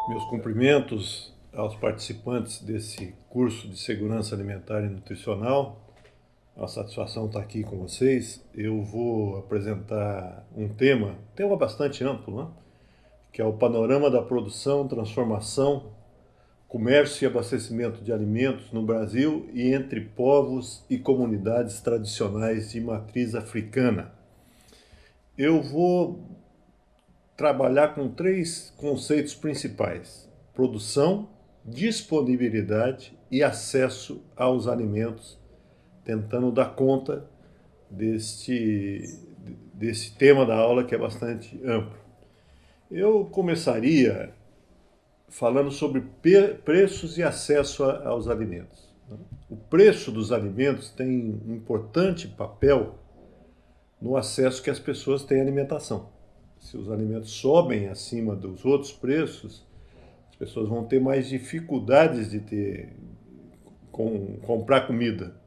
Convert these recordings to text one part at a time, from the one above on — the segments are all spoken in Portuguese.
Meus cumprimentos aos participantes desse curso de Segurança Alimentar e Nutricional. É uma satisfação estar aqui com vocês. Eu vou apresentar um tema bastante amplo, né? Que é o panorama da produção, transformação, comércio e abastecimento de alimentos no Brasil e entre povos e comunidades tradicionais de matriz africana. Eu vou trabalhar com três conceitos principais: produção, disponibilidade e acesso aos alimentos, tentando dar conta desse tema da aula que é bastante amplo. Eu começaria falando sobre preços e acesso aos alimentos. O preço dos alimentos tem um importante papel no acesso que as pessoas têm à alimentação. Se os alimentos sobem acima dos outros preços, as pessoas vão ter mais dificuldades de comprar comida.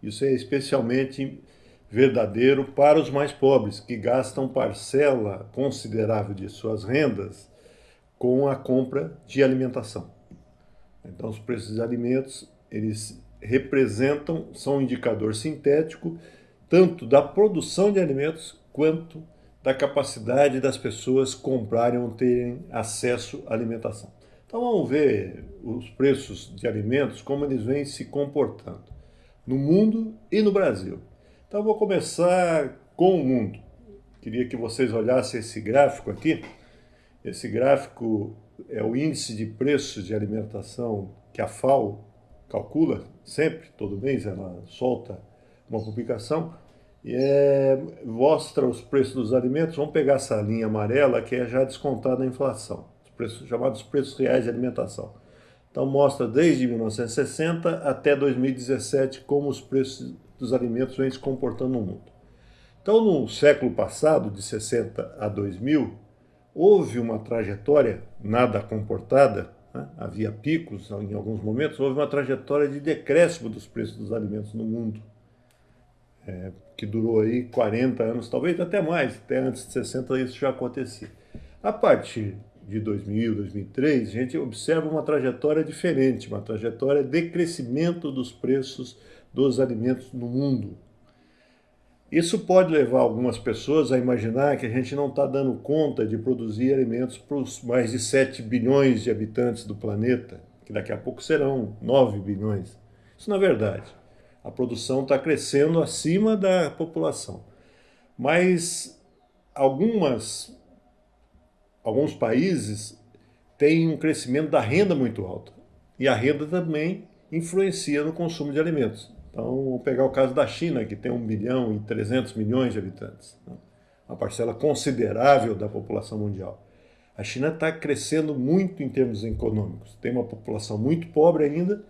Isso é especialmente verdadeiro para os mais pobres, que gastam parcela considerável de suas rendas com a compra de alimentação. Então, os preços de alimentos, eles são um indicador sintético tanto da produção de alimentos quanto da capacidade das pessoas comprarem ou terem acesso à alimentação. Então vamos ver os preços de alimentos, como eles vêm se comportando no mundo e no Brasil. Então vou começar com o mundo. Queria que vocês olhassem esse gráfico aqui. Esse gráfico é o índice de preços de alimentação que a FAO calcula sempre, todo mês ela solta uma publicação e mostra os preços dos alimentos. Vamos pegar essa linha amarela que é já descontada a inflação, os preços, chamados preços reais de alimentação. Então mostra desde 1960 até 2017 como os preços dos alimentos vêm se comportando no mundo. Então no século passado, de 60 a 2000, houve uma trajetória nada comportada, né? Havia picos em alguns momentos, houve uma trajetória de decréscimo dos preços dos alimentos no mundo, que durou aí 40 anos, talvez até mais, até antes de 60 isso já acontecia. A partir de 2000, 2003, a gente observa uma trajetória diferente, uma trajetória de crescimento dos preços dos alimentos no mundo. Isso pode levar algumas pessoas a imaginar que a gente não está dando conta de produzir alimentos para os mais de 7 bilhões de habitantes do planeta, que daqui a pouco serão 9 bilhões. Isso não é verdade. A produção está crescendo acima da população. Mas alguns países têm um crescimento da renda muito alto. E a renda também influencia no consumo de alimentos. Então, vamos pegar o caso da China, que tem 1 bilhão e 300 milhões de habitantes, né? Uma parcela considerável da população mundial. A China está crescendo muito em termos econômicos. Tem uma população muito pobre ainda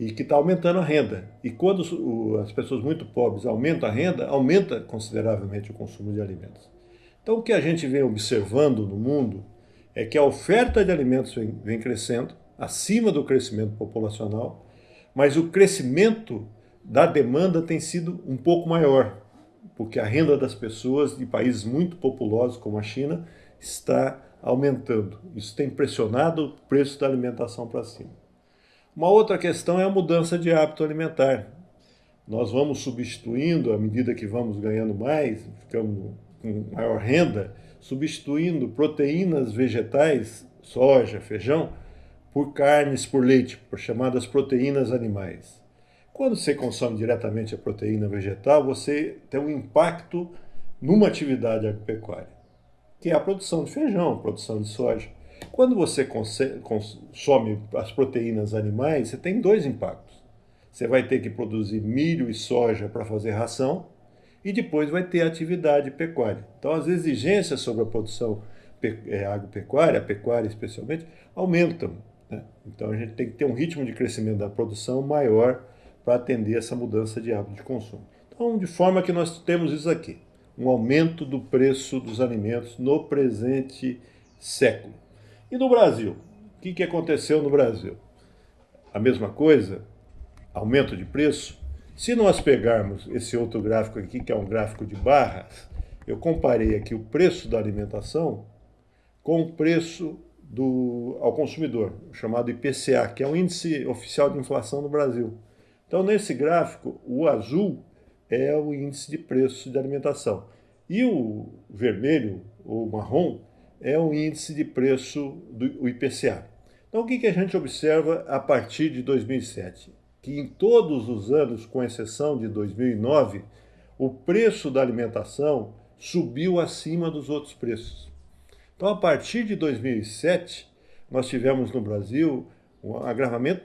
e que está aumentando a renda. E quando as pessoas muito pobres aumentam a renda, aumenta consideravelmente o consumo de alimentos. Então, o que a gente vem observando no mundo é que a oferta de alimentos vem crescendo, acima do crescimento populacional, mas o crescimento da demanda tem sido um pouco maior, porque a renda das pessoas de países muito populosos como a China está aumentando. Isso tem pressionado o preço da alimentação para cima. Uma outra questão é a mudança de hábito alimentar. Nós vamos substituindo, à medida que vamos ganhando mais, ficamos com maior renda, substituindo proteínas vegetais, soja, feijão, por carnes, por leite, por chamadas proteínas animais. Quando você consome diretamente a proteína vegetal, você tem um impacto numa atividade agropecuária, que é a produção de feijão, a produção de soja. Quando você consome as proteínas animais, você tem dois impactos. Você vai ter que produzir milho e soja para fazer ração e depois vai ter a atividade pecuária. Então as exigências sobre a produção agropecuária, a pecuária especialmente, aumentam, né? Então a gente tem que ter um ritmo de crescimento da produção maior para atender essa mudança de hábito de consumo. Então, de forma que nós temos isso aqui, um aumento do preço dos alimentos no presente século. E no Brasil? O que aconteceu no Brasil? A mesma coisa? Aumento de preço? Se nós pegarmos esse outro gráfico aqui, que é um gráfico de barras, eu comparei aqui o preço da alimentação com o preço ao consumidor, chamado IPCA, que é o Índice Oficial de Inflação no Brasil. Então, nesse gráfico, o azul é o índice de preço de alimentação e o vermelho, ou marrom, é o índice de preço do IPCA. Então, o que a gente observa a partir de 2007? Que em todos os anos, com exceção de 2009, o preço da alimentação subiu acima dos outros preços. Então, a partir de 2007, nós tivemos no Brasil um agravamento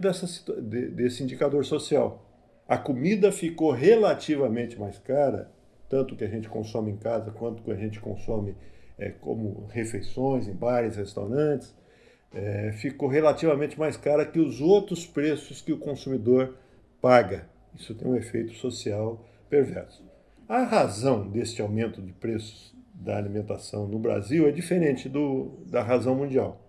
desse indicador social. A comida ficou relativamente mais cara, tanto que a gente consome em casa quanto que a gente consome como refeições em bares, restaurantes, ficou relativamente mais cara que os outros preços que o consumidor paga. Isso tem um efeito social perverso. A razão deste aumento de preços da alimentação no Brasil é diferente da razão mundial.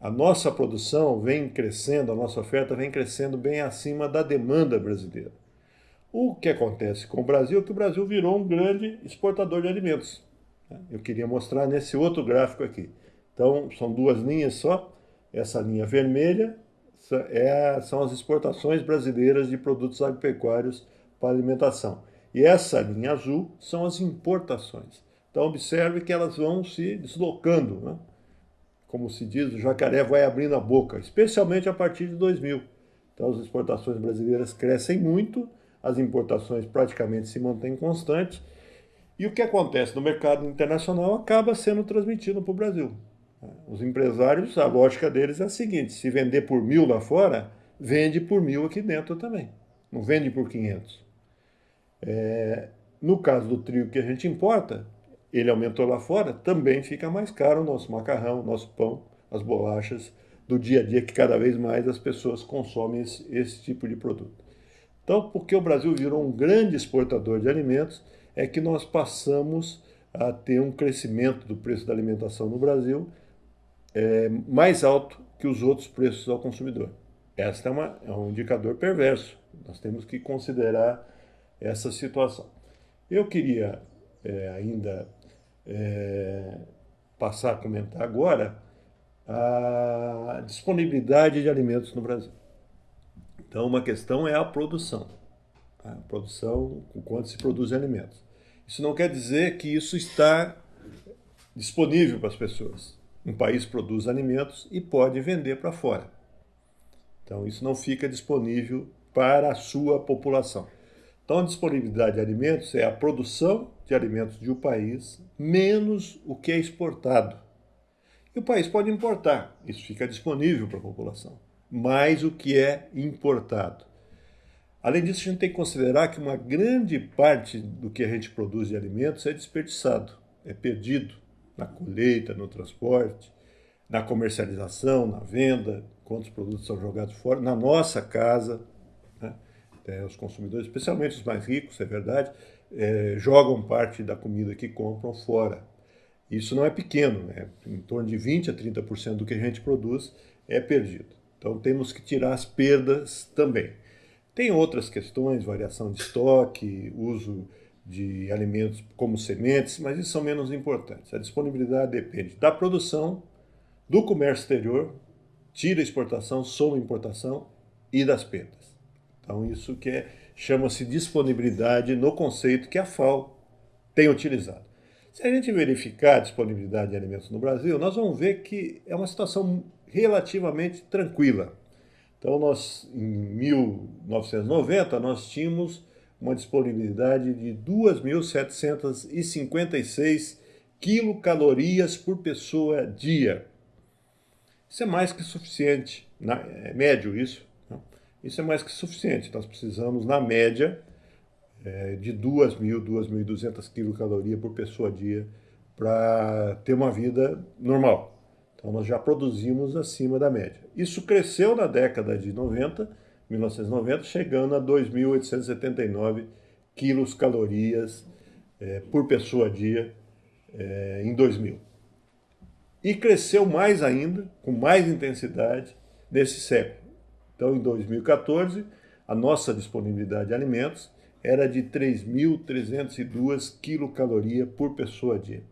A nossa produção vem crescendo, a nossa oferta vem crescendo bem acima da demanda brasileira. O que acontece com o Brasil é que o Brasil virou um grande exportador de alimentos. Eu queria mostrar nesse outro gráfico aqui. Então, são duas linhas só. Essa linha vermelha são as exportações brasileiras de produtos agropecuários para alimentação. E essa linha azul são as importações. Então, observe que elas vão se deslocando, né? Como se diz, o jacaré vai abrindo a boca, especialmente a partir de 2000. Então, as exportações brasileiras crescem muito, as importações praticamente se mantêm constantes, e o que acontece no mercado internacional acaba sendo transmitido para o Brasil. Os empresários, a lógica deles é a seguinte: se vender por 1.000 lá fora, vende por 1.000 aqui dentro também. Não vende por 500. No caso do trigo que a gente importa, ele aumentou lá fora, também fica mais caro o nosso macarrão, o nosso pão, as bolachas do dia a dia, que cada vez mais as pessoas consomem esse tipo de produto. Então, porque o Brasil virou um grande exportador de alimentos, é que nós passamos a ter um crescimento do preço da alimentação no Brasil mais alto que os outros preços ao consumidor. Esta é um indicador perverso. Nós temos que considerar essa situação. Eu queria ainda passar a comentar agora a disponibilidade de alimentos no Brasil. Então, uma questão é a produção. A produção, o quanto se produz alimentos. Isso não quer dizer que isso está disponível para as pessoas. Um país produz alimentos e pode vender para fora. Então, isso não fica disponível para a sua população. Então, a disponibilidade de alimentos é a produção de alimentos de um país menos o que é exportado. E o país pode importar, isso fica disponível para a população, mais o que é importado. Além disso, a gente tem que considerar que uma grande parte do que a gente produz de alimentos é desperdiçado, é perdido na colheita, no transporte, na comercialização, na venda, quantos produtos são jogados fora, na nossa casa, né? Os consumidores, especialmente os mais ricos, é verdade, jogam parte da comida que compram fora. Isso não é pequeno, né? Em torno de 20% a 30% do que a gente produz é perdido. Então temos que tirar as perdas também. Tem outras questões, variação de estoque, uso de alimentos como sementes, mas isso são menos importantes. A disponibilidade depende da produção, do comércio exterior, tira a exportação, soma a importação e das perdas. Então isso que chama-se disponibilidade no conceito que a FAO tem utilizado. Se a gente verificar a disponibilidade de alimentos no Brasil, nós vamos ver que é uma situação relativamente tranquila. Então, em 1990, nós tínhamos uma disponibilidade de 2.756 quilocalorias por pessoa dia. Isso é mais que suficiente, é médio isso, né? Isso é mais que suficiente. Nós precisamos, na média, de 2.000, 2.200 quilocalorias por pessoa dia para ter uma vida normal. Então, nós já produzimos acima da média. Isso cresceu na década de 1990, chegando a 2.879 quilocalorias por pessoa dia em 2000. E cresceu mais ainda, com mais intensidade, nesse século. Então, em 2014, a nossa disponibilidade de alimentos era de 3.302 quilocalorias por pessoa dia.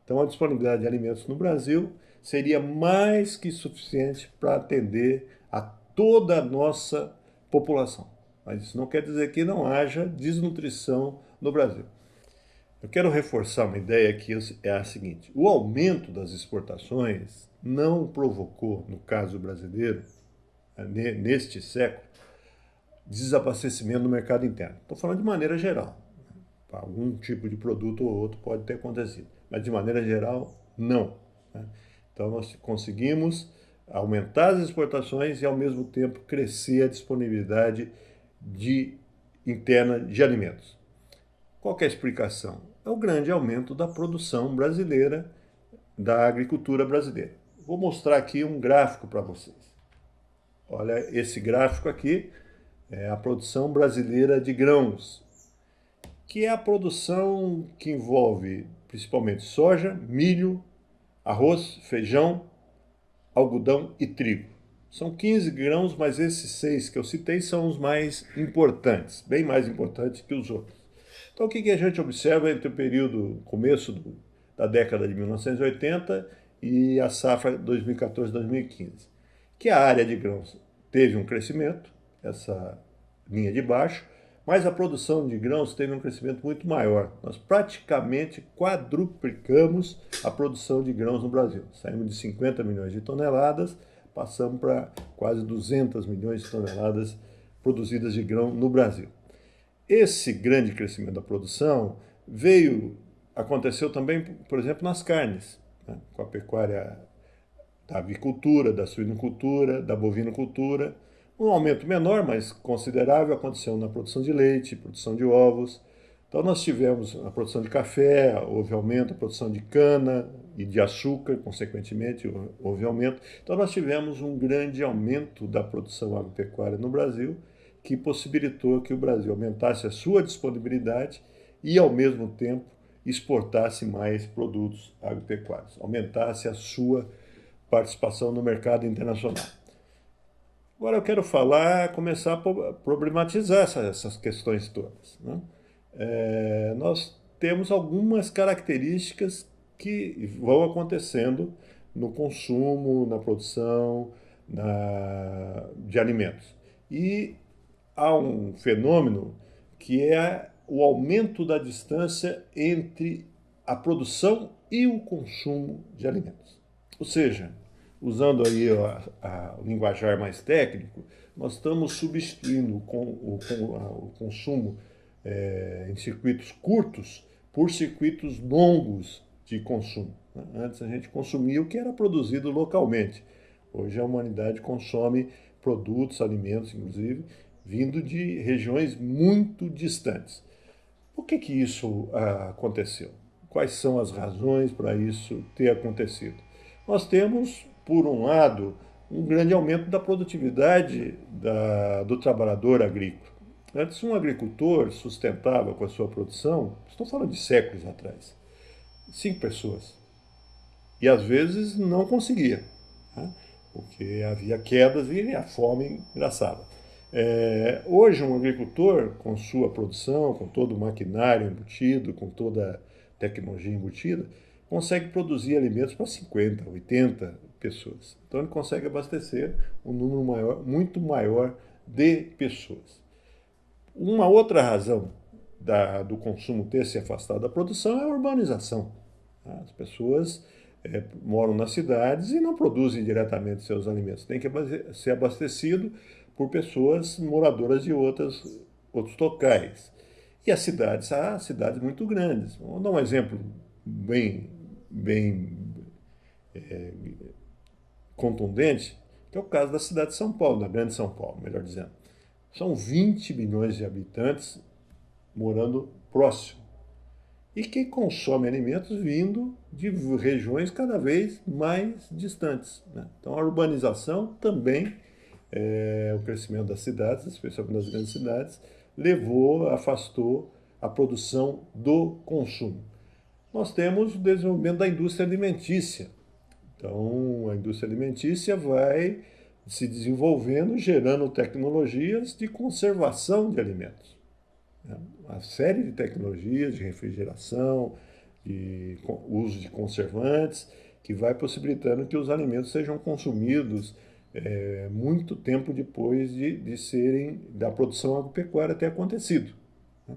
Então, a disponibilidade de alimentos no Brasil seria mais que suficiente para atender a toda a nossa população. Mas isso não quer dizer que não haja desnutrição no Brasil. Eu quero reforçar uma ideia que é a seguinte: o aumento das exportações não provocou, no caso brasileiro, neste século, desabastecimento no mercado interno. Estou falando de maneira geral. Algum tipo de produto ou outro pode ter acontecido, mas de maneira geral, não. Então nós conseguimos aumentar as exportações e ao mesmo tempo crescer a disponibilidade interna de alimentos. Qual que é a explicação? É o grande aumento da produção brasileira, da agricultura brasileira. Vou mostrar aqui um gráfico para vocês. Olha, esse gráfico aqui é a produção brasileira de grãos, que é a produção que envolve principalmente soja, milho, arroz, feijão, algodão e trigo. São 15 grãos, mas esses 6 que eu citei são os mais importantes, bem mais importantes que os outros. Então, o que a gente observa entre o período, começo da década de 1980 e a safra 2014-2015? Que a área de grãos teve um crescimento, essa linha de baixo, mas a produção de grãos teve um crescimento muito maior. Nós praticamente quadruplicamos a produção de grãos no Brasil. Saímos de 50 milhões de toneladas, passamos para quase 200 milhões de toneladas produzidas de grão no Brasil. Esse grande crescimento da produção aconteceu também, por exemplo, nas carnes, né? Com a pecuária da avicultura, da suinocultura, da bovinocultura. Um aumento menor, mas considerável, aconteceu na produção de leite, produção de ovos. Então nós tivemos a produção de café, houve aumento, a produção de cana e de açúcar, consequentemente houve aumento. Então nós tivemos um grande aumento da produção agropecuária no Brasil, que possibilitou que o Brasil aumentasse a sua disponibilidade e, ao mesmo tempo, exportasse mais produtos agropecuários, aumentasse a sua participação no mercado internacional. Agora eu quero começar a problematizar essas questões todas, né? Nós temos algumas características que vão acontecendo no consumo, na produção de alimentos. E há um fenômeno que é o aumento da distância entre a produção e o consumo de alimentos. Ou seja, usando aí o linguajar mais técnico, nós estamos substituindo o consumo em circuitos curtos por circuitos longos de consumo. Antes a gente consumia o que era produzido localmente. Hoje a humanidade consome produtos, alimentos, inclusive, vindo de regiões muito distantes. Por que isso aconteceu? Quais são as razões para isso ter acontecido? Nós temos, por um lado, um grande aumento da produtividade do trabalhador agrícola. Antes, um agricultor sustentava com a sua produção, estou falando de séculos atrás, 5 pessoas. E às vezes não conseguia, né? Porque havia quedas e a fome engraçava. É, hoje um agricultor, com sua produção, com todo o maquinário embutido, com toda a tecnologia embutida, consegue produzir alimentos para 50, 80 pessoas. Então ele consegue abastecer um número muito maior de pessoas. Uma outra razão do consumo ter se afastado da produção é a urbanização. As pessoas moram nas cidades e não produzem diretamente seus alimentos. Tem que ser abastecido por pessoas moradoras de outros locais. E as cidades, há cidades muito grandes. Vamos dar um exemplo bem contundente, que é o caso da cidade de São Paulo, da grande São Paulo, melhor dizendo. São 20 milhões de habitantes morando próximo e que consome alimentos vindo de regiões cada vez mais distantes, né? Então a urbanização também, o crescimento das cidades, especialmente das grandes cidades, afastou a produção do consumo. Nós temos o desenvolvimento da indústria alimentícia. Então a indústria alimentícia vai se desenvolvendo, gerando tecnologias de conservação de alimentos. Uma série de tecnologias de refrigeração, uso de conservantes, que vai possibilitando que os alimentos sejam consumidos muito tempo depois de serem da produção agropecuária ter acontecido. Né?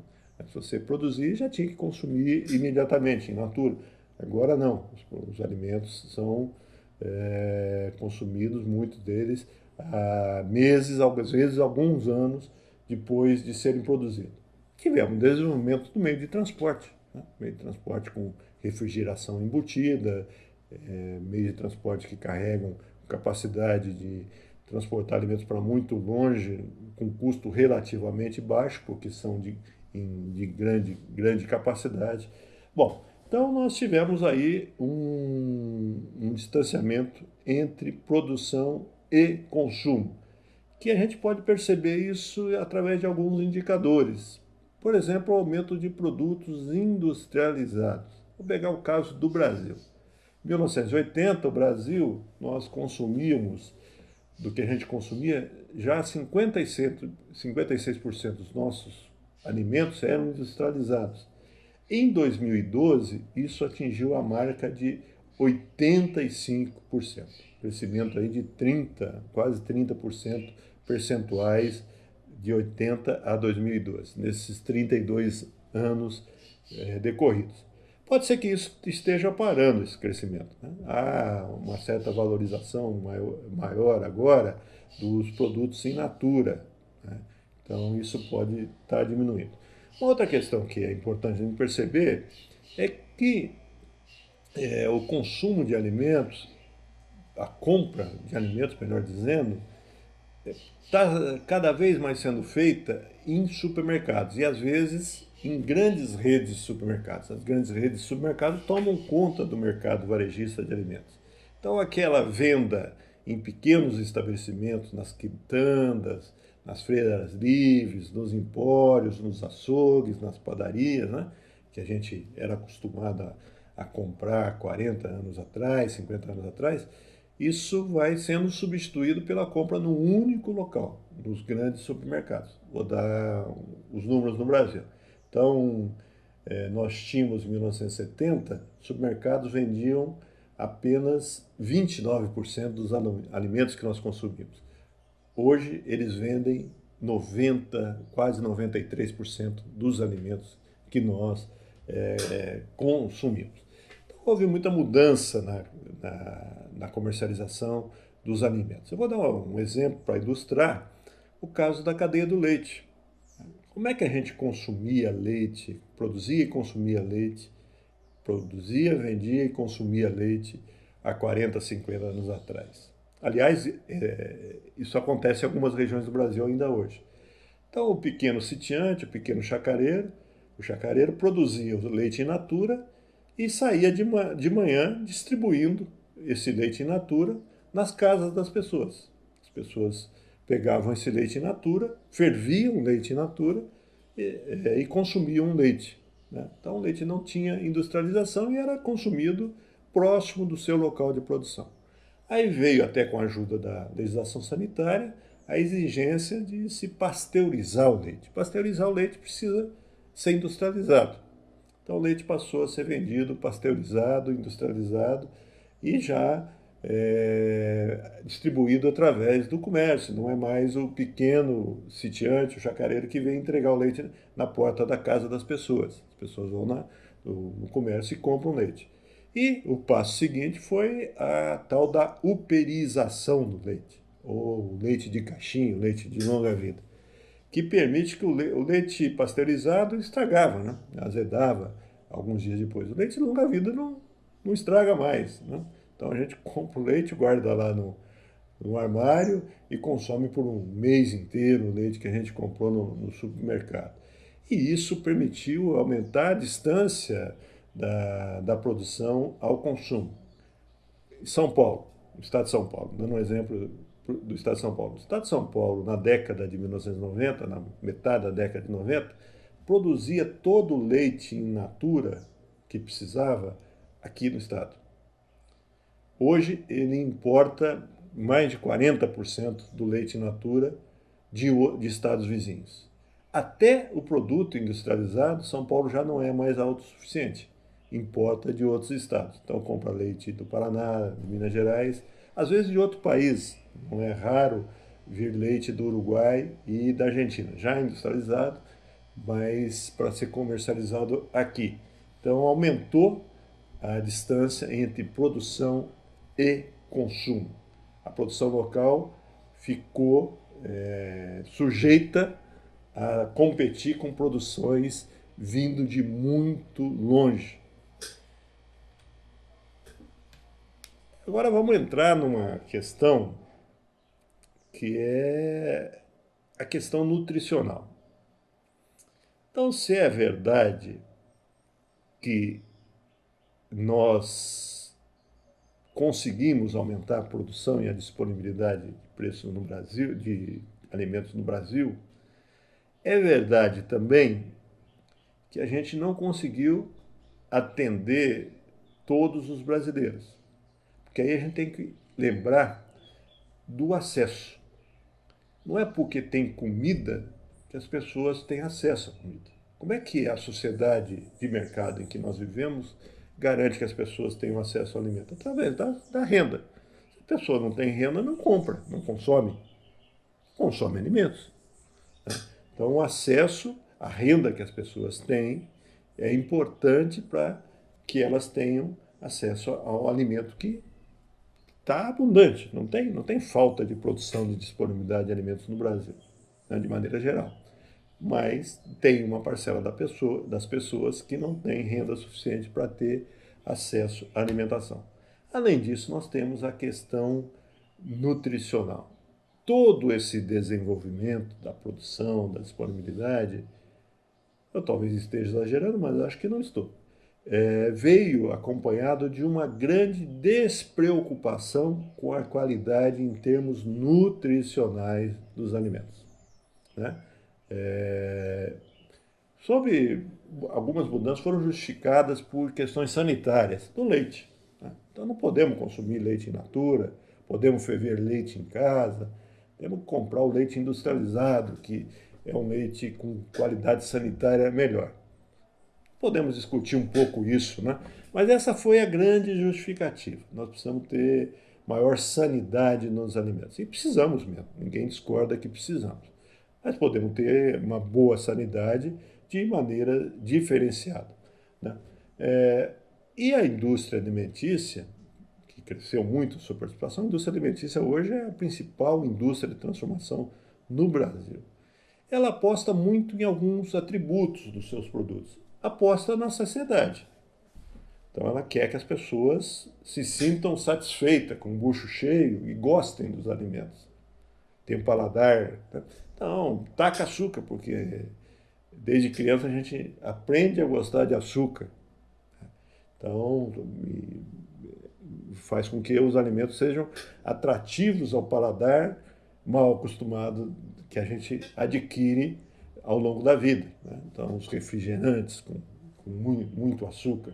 Se você produzir, já tinha que consumir imediatamente, in natura. Agora não, os alimentos são consumidos, muitos deles, há meses, às vezes alguns anos depois de serem produzidos. Tivemos um desenvolvimento do meio de transporte, né? Meio de transporte com refrigeração embutida, meio de transporte que carregam capacidade de transportar alimentos para muito longe, com custo relativamente baixo, porque são de grande capacidade. Bom, então nós tivemos aí um distanciamento entre produção e consumo, que a gente pode perceber isso através de alguns indicadores. Por exemplo, o aumento de produtos industrializados. Vou pegar o caso do Brasil. Em 1980, o Brasil, nós consumíamos, do que a gente consumia, já 56% dos nossos alimentos eram industrializados. Em 2012, isso atingiu a marca de 85%, crescimento aí de 30, quase 30% percentuais de 80 a 2012, nesses 32 anos decorridos. Pode ser que isso esteja parando esse crescimento. Né? Há uma certa valorização maior agora dos produtos in natura. Né? Então isso pode estar diminuindo. Uma outra questão que é importante a gente perceber é que o consumo de alimentos, a compra de alimentos, melhor dizendo, está cada vez mais sendo feita em supermercados e às vezes em grandes redes de supermercados. As grandes redes de supermercados tomam conta do mercado varejista de alimentos. Então aquela venda em pequenos estabelecimentos, nas quitandas, nas feiras livres, nos empórios, nos açougues, nas padarias, né? Que a gente era acostumado a comprar 40 anos atrás, 50 anos atrás, isso vai sendo substituído pela compra num único local, nos grandes supermercados. Vou dar os números no Brasil. Então, nós tínhamos em 1970, supermercados vendiam apenas 29% dos alimentos que nós consumimos. Hoje, eles vendem 90, quase 93% dos alimentos que nós consumimos. Então, houve muita mudança na comercialização dos alimentos. Eu vou dar um exemplo para ilustrar o caso da cadeia do leite. Como é que a gente consumia leite, produzia e consumia leite, produzia, vendia e consumia leite há 40, 50 anos atrás? Aliás, isso acontece em algumas regiões do Brasil ainda hoje. Então, o pequeno sitiante, o chacareiro produzia o leite in natura e saía de manhã distribuindo esse leite in natura nas casas das pessoas. As pessoas pegavam esse leite in natura, ferviam o leite in natura e consumiam leite. Né? Então o leite não tinha industrialização e era consumido próximo do seu local de produção. Aí veio, até com a ajuda da legislação sanitária, a exigência de se pasteurizar o leite. Pasteurizar o leite precisa ser industrializado. Então o leite passou a ser vendido pasteurizado, industrializado e já distribuído através do comércio. Não é mais o pequeno sitiante, o chacareiro, que vem entregar o leite na porta da casa das pessoas. As pessoas vão no comércio e compram leite. E o passo seguinte foi a tal da uperização do leite, ou leite de caixinha, leite de longa vida, que permite que o leite pasteurizado estragava, né? Azedava alguns dias depois. O leite de longa vida não estraga mais, né? Então a gente compra o leite, guarda lá no armário e consome por um mês inteiro o leite que a gente comprou no supermercado. E isso permitiu aumentar a distância da produção ao consumo. São Paulo, o estado de São Paulo, dando um exemplo do estado de São Paulo. O estado de São Paulo, na década de 1990, na metade da década de 90, produzia todo o leite in natura que precisava aqui no estado. Hoje ele importa mais de 40% do leite in natura de estados vizinhos. Até o produto industrializado, São Paulo já não é mais autossuficiente. importa de outros estados. Então compra leite do Paraná, de Minas Gerais, às vezes de outro país. Não é raro vir leite do Uruguai e da Argentina, já industrializado, mas para ser comercializado aqui. Então aumentou a distância entre produção e consumo. A produção local ficou sujeita a competir com produções vindo de muito longe. Agora vamos entrar numa questão que é a questão nutricional. Então, se é verdade que nós conseguimos aumentar a produção e a disponibilidade de preços no Brasil, de alimentos no Brasil, é verdade também que a gente não conseguiu atender todos os brasileiros. Porque aí a gente tem que lembrar do acesso. Não é porque tem comida que as pessoas têm acesso à comida. Como é que a sociedade de mercado em que nós vivemos garante que as pessoas tenham acesso ao alimento? Através da renda. Se a pessoa não tem renda, não compra, não consome. Consome alimentos. Então, o acesso à renda que as pessoas têm é importante para que elas tenham acesso ao alimento que está abundante. Não tem falta de produção, de disponibilidade de alimentos no Brasil, né, de maneira geral. Mas tem uma parcela das pessoas que não tem renda suficiente para ter acesso à alimentação. Além disso, nós temos a questão nutricional. Todo esse desenvolvimento da produção, da disponibilidade, eu talvez esteja exagerando, mas acho que não estou, veio acompanhado de uma grande despreocupação com a qualidade em termos nutricionais dos alimentos, né? Sobre algumas mudanças foram justificadas por questões sanitárias do leite, né? Então não podemos consumir leite in natura, podemos ferver leite em casa, temos que comprar o leite industrializado, que é um leite com qualidade sanitária melhor. Podemos discutir um pouco isso, né? Mas essa foi a grande justificativa. Nós precisamos ter maior sanidade nos alimentos. E precisamos mesmo, ninguém discorda que precisamos. Mas podemos ter uma boa sanidade de maneira diferenciada, né? E a indústria alimentícia, que cresceu muito a sua participação, a indústria alimentícia hoje é a principal indústria de transformação no Brasil. Ela aposta muito em alguns atributos dos seus produtos. Aposta na saciedade. Então ela quer que as pessoas se sintam satisfeitas, com o bucho cheio e gostem dos alimentos. Tem um paladar, né? Então, taca açúcar, porque desde criança a gente aprende a gostar de açúcar. Então, faz com que os alimentos sejam atrativos ao paladar mal acostumado que a gente adquire ao longo da vida, né? Então, os refrigerantes com muito açúcar.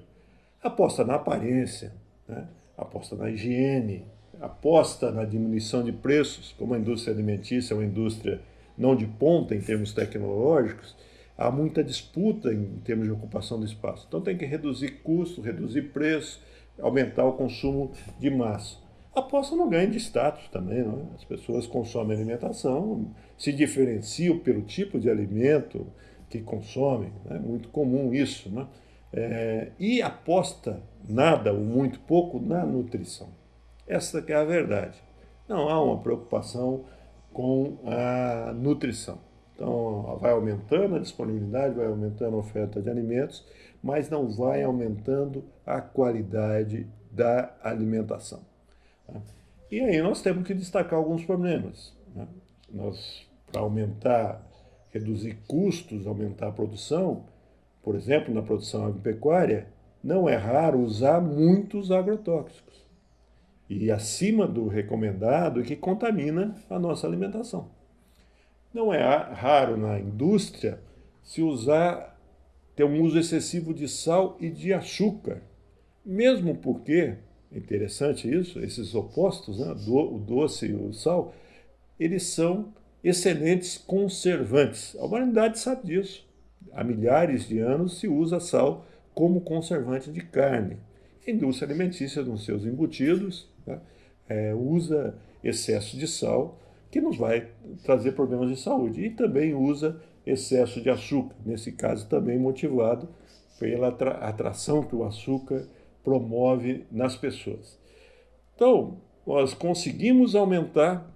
Aposta na aparência, né? Aposta na higiene, aposta na diminuição de preços. Como a indústria alimentícia é uma indústria não de ponta em termos tecnológicos, há muita disputa em termos de ocupação do espaço. Então tem que reduzir custo, reduzir preço, aumentar o consumo de massa. Aposta no ganho de status também, não é? As pessoas consomem alimentação, se diferenciam pelo tipo de alimento que consomem, né? É muito comum isso, né? E aposta nada ou muito pouco na nutrição. Essa que é a verdade. Não há uma preocupação com a nutrição. Então, vai aumentando a disponibilidade, vai aumentando a oferta de alimentos, mas não vai aumentando a qualidade da alimentação. E aí nós temos que destacar alguns problemas, né? Para aumentar, reduzir custos, aumentar a produção, por exemplo, na produção agropecuária, não é raro usar muitos agrotóxicos. E acima do recomendado, que contamina a nossa alimentação. Não é raro na indústria ter um uso excessivo de sal e de açúcar. Mesmo porque, interessante isso, esses opostos, né, o doce e o sal, eles são excelentes conservantes. A humanidade sabe disso. Há milhares de anos se usa sal como conservante de carne. A indústria alimentícia, nos seus embutidos, né, usa excesso de sal, que nos vai trazer problemas de saúde. E também usa excesso de açúcar, nesse caso também motivado pela atração que o açúcar promove nas pessoas. Então, nós conseguimos aumentar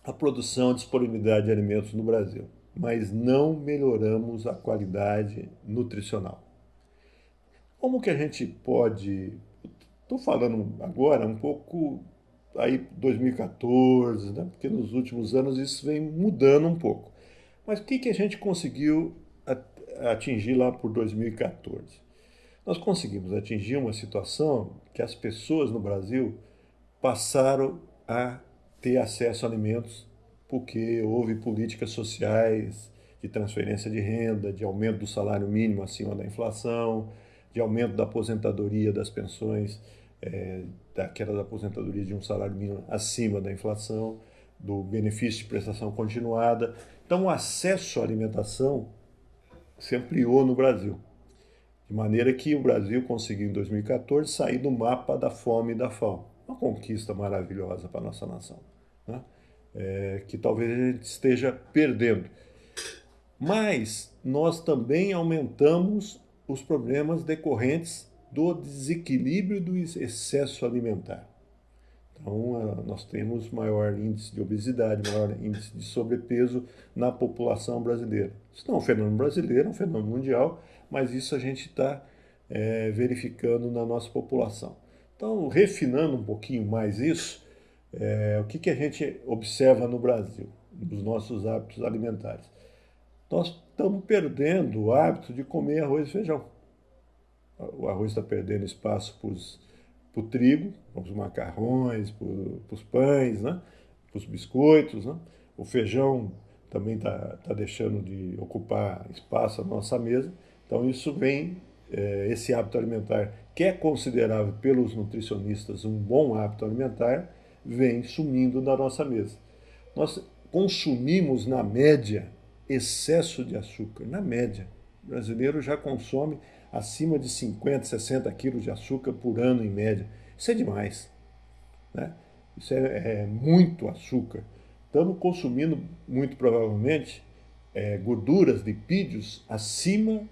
a produção e disponibilidade de alimentos no Brasil, mas não melhoramos a qualidade nutricional. Como que a gente pode... Estou falando agora um pouco aí 2014, né? Porque nos últimos anos isso vem mudando um pouco. Mas o que que a gente conseguiu atingir lá por 2014? Nós conseguimos atingir uma situação que as pessoas no Brasil passaram a ter acesso a alimentos porque houve políticas sociais de transferência de renda, de aumento do salário mínimo acima da inflação, de aumento da aposentadoria das pensões, da queda da aposentadoria de um salário mínimo acima da inflação, do benefício de prestação continuada. Então, o acesso à alimentação se ampliou no Brasil, de maneira que o Brasil conseguiu, em 2014, sair do mapa da fome e da fome. Uma conquista maravilhosa para a nossa nação, né? Que talvez a gente esteja perdendo. Mas nós também aumentamos os problemas decorrentes do desequilíbrio do excesso alimentar. Então, nós temos maior índice de obesidade, maior índice de sobrepeso na população brasileira. Isso não é um fenômeno brasileiro, é um fenômeno mundial, mas isso a gente está verificando na nossa população. Então, refinando um pouquinho mais isso, o que a gente observa no Brasil, nos nossos hábitos alimentares? Nós estamos perdendo o hábito de comer arroz e feijão. O arroz está perdendo espaço para o trigo, para os macarrões, para os pães, né? Para os biscoitos, né? O feijão também está deixando de ocupar espaço na nossa mesa. Então isso vem, esse hábito alimentar, que é considerável pelos nutricionistas um bom hábito alimentar, vem sumindo da nossa mesa. Nós consumimos, na média, excesso de açúcar. Na média, o brasileiro já consome acima de 50, 60 quilos de açúcar por ano em média. Isso é demais, né? Isso é muito açúcar. Estamos consumindo, muito provavelmente, gorduras, lipídios acima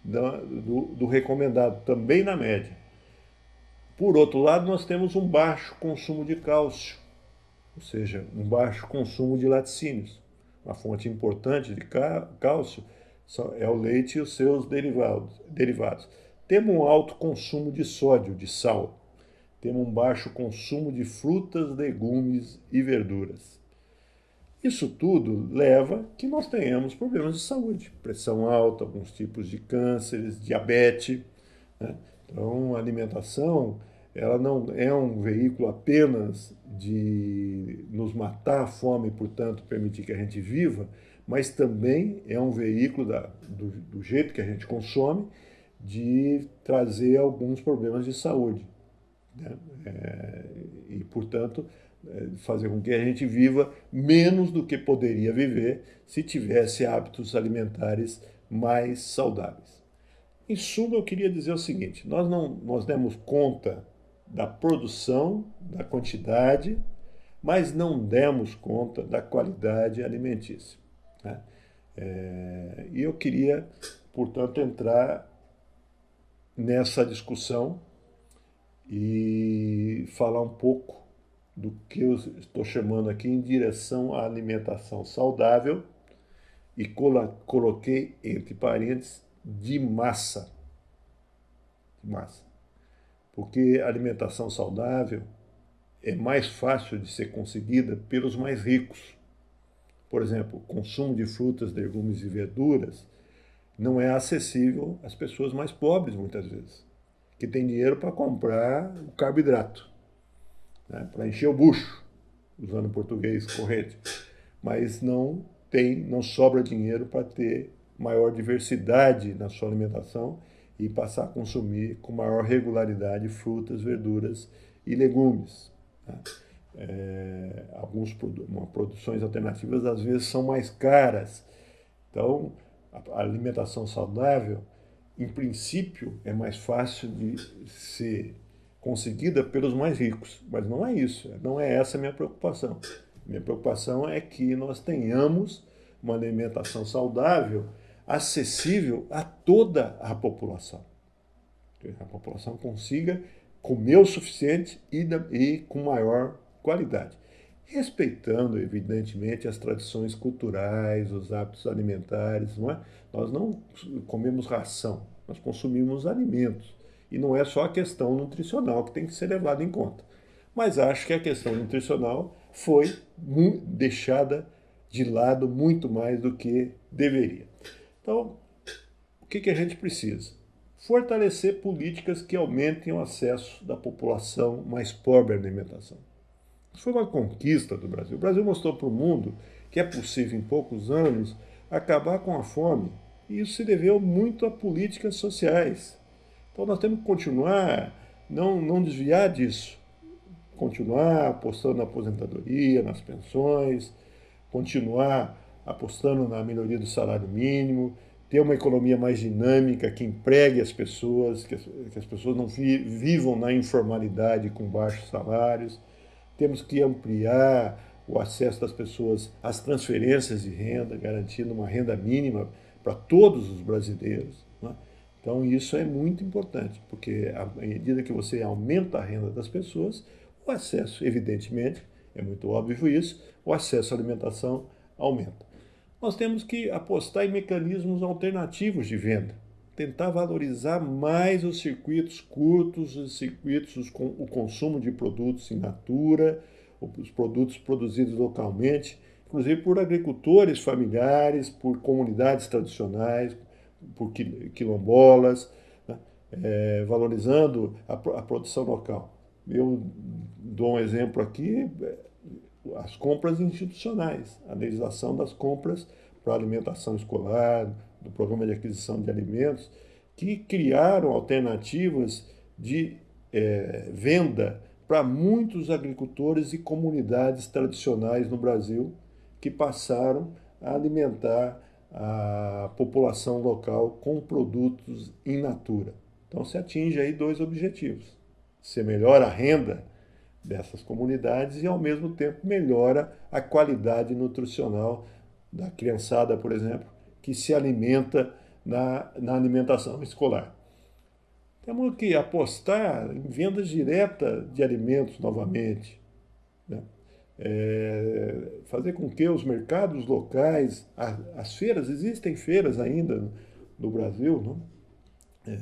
do recomendado, também na média. Por outro lado, nós temos um baixo consumo de cálcio, ou seja, um baixo consumo de laticínios. Uma fonte importante de cálcio é o leite e os seus derivados. Temos um alto consumo de sódio, de sal. Temos um baixo consumo de frutas, legumes e verduras. Isso tudo leva que nós tenhamos problemas de saúde, pressão alta, alguns tipos de cânceres, diabetes, né? Então, a alimentação, ela não é um veículo apenas de nos matar a fome e, portanto, permitir que a gente viva, mas também é um veículo do jeito que a gente consome, de trazer alguns problemas de saúde, né? E, portanto, fazer com que a gente viva menos do que poderia viver se tivesse hábitos alimentares mais saudáveis. Em suma, eu queria dizer o seguinte: nós demos conta da produção, da quantidade, mas não demos conta da qualidade alimentícia, né? E eu queria, portanto, entrar nessa discussão e falar um pouco do que eu estou chamando aqui em direção à alimentação saudável, e coloquei entre parênteses de massa. De massa. Porque a alimentação saudável é mais fácil de ser conseguida pelos mais ricos. Por exemplo, o consumo de frutas, legumes e verduras não é acessível às pessoas mais pobres, muitas vezes, que têm dinheiro para comprar o carboidrato, né, para encher o bucho, usando o português corrente, mas não sobra dinheiro para ter maior diversidade na sua alimentação e passar a consumir com maior regularidade frutas, verduras e legumes, né? Algumas produções alternativas às vezes são mais caras. Então, a alimentação saudável em princípio, é mais fácil de ser conseguida pelos mais ricos. Mas não é isso, não é essa a minha preocupação. Minha preocupação é que nós tenhamos uma alimentação saudável, acessível a toda a população. Que a população consiga comer o suficiente e com maior qualidade. Respeitando, evidentemente, as tradições culturais, os hábitos alimentares, não é? Nós não comemos ração, nós consumimos alimentos. E não é só a questão nutricional que tem que ser levada em conta. Mas acho que a questão nutricional foi deixada de lado muito mais do que deveria. Então, o que a gente precisa? Fortalecer políticas que aumentem o acesso da população mais pobre à alimentação. Isso foi uma conquista do Brasil. O Brasil mostrou para o mundo que é possível, em poucos anos, acabar com a fome. E isso se deveu muito a políticas sociais. Então nós temos que continuar, não desviar disso. Continuar apostando na aposentadoria, nas pensões, continuar apostando na melhoria do salário mínimo, ter uma economia mais dinâmica que empregue as pessoas, que as pessoas não vivam na informalidade com baixos salários. Temos que ampliar o acesso das pessoas às transferências de renda, garantindo uma renda mínima para todos os brasileiros, né? Então isso é muito importante, porque à medida que você aumenta a renda das pessoas, o acesso, evidentemente, é muito óbvio isso, o acesso à alimentação aumenta. Nós temos que apostar em mecanismos alternativos de venda, tentar valorizar mais os circuitos curtos, os circuitos, o consumo de produtos in natura, os produtos produzidos localmente, inclusive por agricultores familiares, por comunidades tradicionais, por quilombolas, né? Valorizando a produção local. Eu dou um exemplo aqui, as compras institucionais, a legislação das compras para alimentação escolar, do programa de aquisição de alimentos, que criaram alternativas de venda para muitos agricultores e comunidades tradicionais no Brasil que passaram a alimentar a população local com produtos in natura. Então se atinge aí dois objetivos. Você melhora a renda dessas comunidades e, ao mesmo tempo, melhora a qualidade nutricional da criançada, por exemplo, que se alimenta na alimentação escolar. Temos que apostar em vendas diretas de alimentos novamente, né? Fazer com que os mercados locais, as feiras, existem feiras ainda no Brasil, não?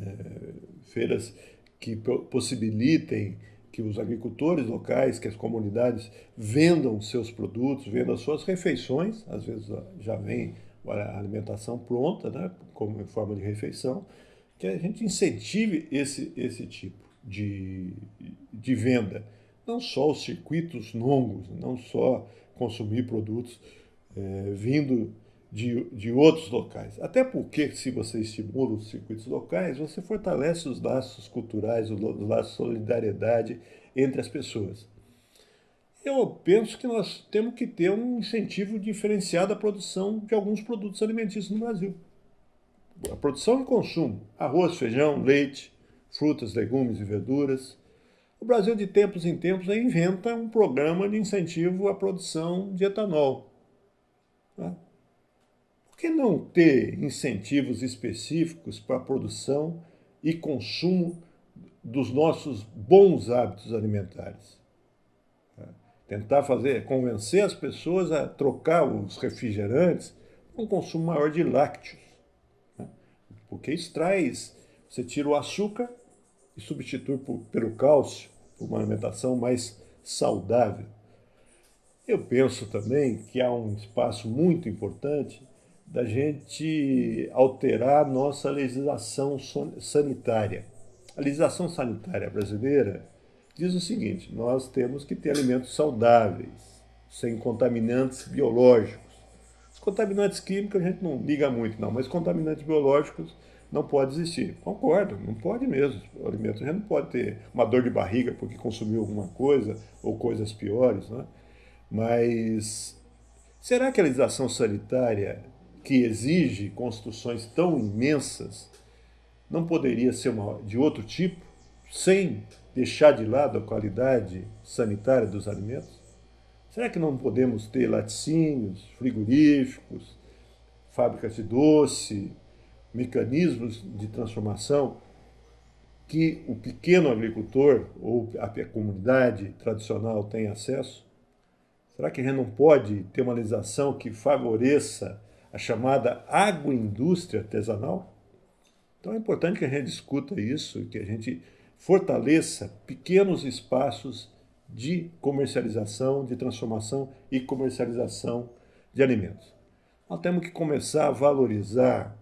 Feiras que possibilitem que os agricultores locais, que as comunidades vendam seus produtos, vendam as suas refeições, às vezes já vem a alimentação pronta, né, como em forma de refeição, que a gente incentive esse tipo de venda. Não só os circuitos longos, não só consumir produtos vindo de outros locais. Até porque, se você estimula os circuitos locais, você fortalece os laços culturais, os laços de solidariedade entre as pessoas. Eu penso que nós temos que ter um incentivo diferenciado à produção de alguns produtos alimentícios no Brasil. A produção e consumo, arroz, feijão, leite, frutas, legumes e verduras. O Brasil, de tempos em tempos, inventa um programa de incentivo à produção de etanol. Por que não ter incentivos específicos para a produção e consumo dos nossos bons hábitos alimentares? Tentar convencer as pessoas a trocar os refrigerantes por um consumo maior de lácteos. Porque você tira o açúcar e substitui pelo cálcio, por uma alimentação mais saudável. Eu penso também que há um espaço muito importante da gente alterar a nossa legislação sanitária. A legislação sanitária brasileira diz o seguinte: nós temos que ter alimentos saudáveis, sem contaminantes biológicos. Os contaminantes químicos a gente não liga muito, não, mas contaminantes biológicos não pode existir. Concordo, não pode mesmo. O alimento a gente não pode ter uma dor de barriga porque consumiu alguma coisa ou coisas piores, né? Mas será que a legislação sanitária, que exige construções tão imensas, não poderia ser de outro tipo, sem deixar de lado a qualidade sanitária dos alimentos? Será que não podemos ter laticínios, frigoríficos, fábricas de doce, mecanismos de transformação que o pequeno agricultor ou a comunidade tradicional tem acesso? Será que a gente não pode ter uma legislação que favoreça a chamada agroindústria artesanal? Então é importante que a gente discuta isso, que a gente fortaleça pequenos espaços de comercialização, de transformação e comercialização de alimentos. Nós temos que começar a valorizar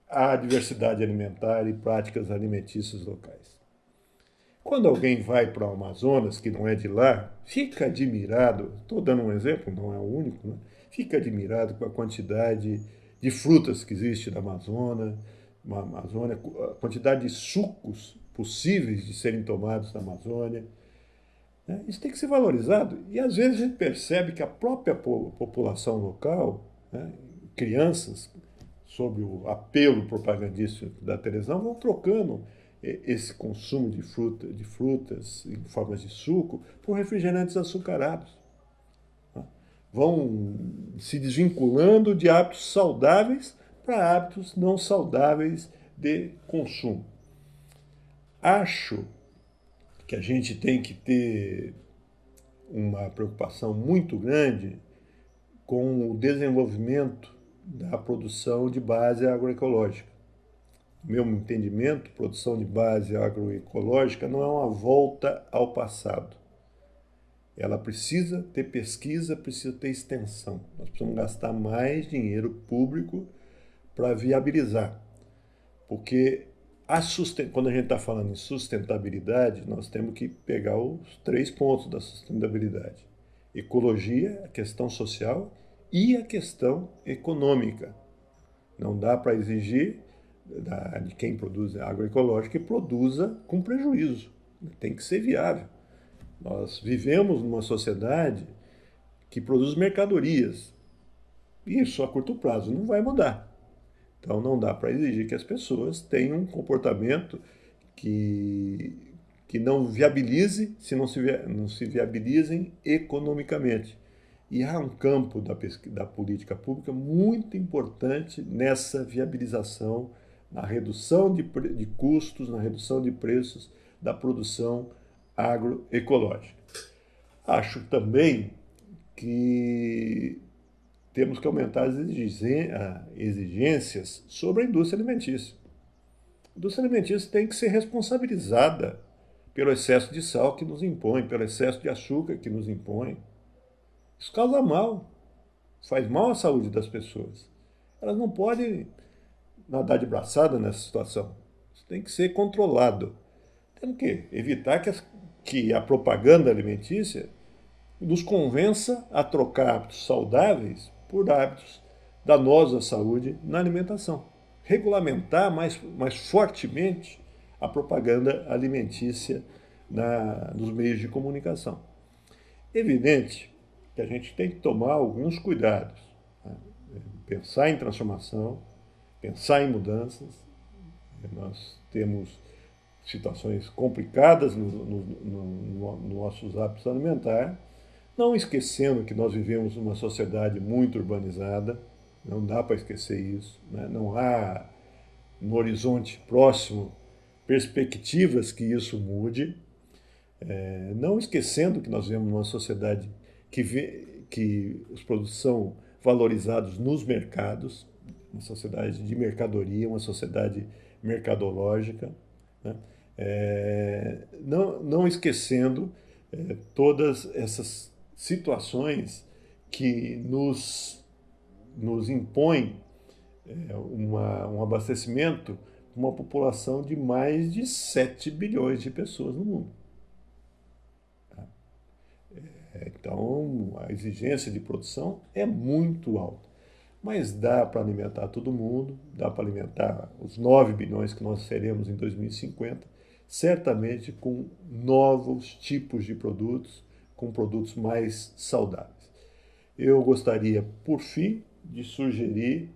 a diversidade alimentar e práticas alimentícias locais. Quando alguém vai para o Amazonas, que não é de lá, fica admirado, estou dando um exemplo, não é o único, né? Fica admirado com a quantidade de frutas que existe na Amazônia, a quantidade de sucos possíveis de serem tomados na Amazônia. Né? Isso tem que ser valorizado. E às vezes a gente percebe que a própria população local, né, crianças, sob o apelo propagandístico da televisão, vão trocando esse consumo de frutas em formas de suco por refrigerantes açucarados. Né? Vão se desvinculando de hábitos saudáveis para hábitos não saudáveis de consumo. Acho que a gente tem que ter uma preocupação muito grande com o desenvolvimento da produção de base agroecológica. No meu entendimento, produção de base agroecológica não é uma volta ao passado. Ela precisa ter pesquisa, precisa ter extensão. Nós precisamos gastar mais dinheiro público para viabilizar. Porque quando a gente está falando em sustentabilidade, nós temos que pegar os 3 pontos da sustentabilidade: ecologia, a questão social e a questão econômica. Não dá para exigir de quem produz agroecológico que produza com prejuízo. Tem que ser viável. Nós vivemos numa sociedade que produz mercadorias. E isso a curto prazo não vai mudar. Então não dá para exigir que as pessoas tenham um comportamento que não viabilize, se não se viabilizem economicamente. E há um campo da política pública muito importante nessa viabilização, na redução de custos, na redução de preços da produção agroecológica. Acho também que temos que aumentar as exigências sobre a indústria alimentícia. A indústria alimentícia tem que ser responsabilizada pelo excesso de sal que nos impõe, pelo excesso de açúcar que nos impõe. Isso causa mal, faz mal à saúde das pessoas. Elas não podem nadar de braçada nessa situação. Isso tem que ser controlado. Temos que evitar que a propaganda alimentícia nos convença a trocar hábitos saudáveis por hábitos danosos à saúde na alimentação. Regulamentar mais fortemente a propaganda alimentícia nos meios de comunicação. Evidente que a gente tem que tomar alguns cuidados, né? Pensar em transformação, pensar em mudanças. Nós temos situações complicadas nos nossos hábitos alimentares, não esquecendo que nós vivemos numa sociedade muito urbanizada, não dá para esquecer isso, né? Não há no horizonte próximo perspectivas que isso mude, não esquecendo que nós vivemos numa sociedade que os produtos são valorizados nos mercados, uma sociedade de mercadoria, uma sociedade mercadológica, né? Não esquecendo todas essas situações que nos impõem um abastecimento de uma população de mais de 7 bilhões de pessoas no mundo. Então, a exigência de produção é muito alta. Mas dá para alimentar todo mundo, dá para alimentar os 9 bilhões que nós seremos em 2050, certamente com novos tipos de produtos, com produtos mais saudáveis. Eu gostaria, por fim, de sugerir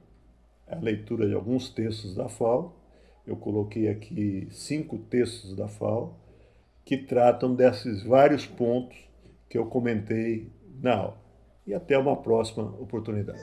a leitura de alguns textos da FAO. eu coloquei aqui 5 textos da FAO que tratam desses vários pontos que eu comentei na aula. E até uma próxima oportunidade.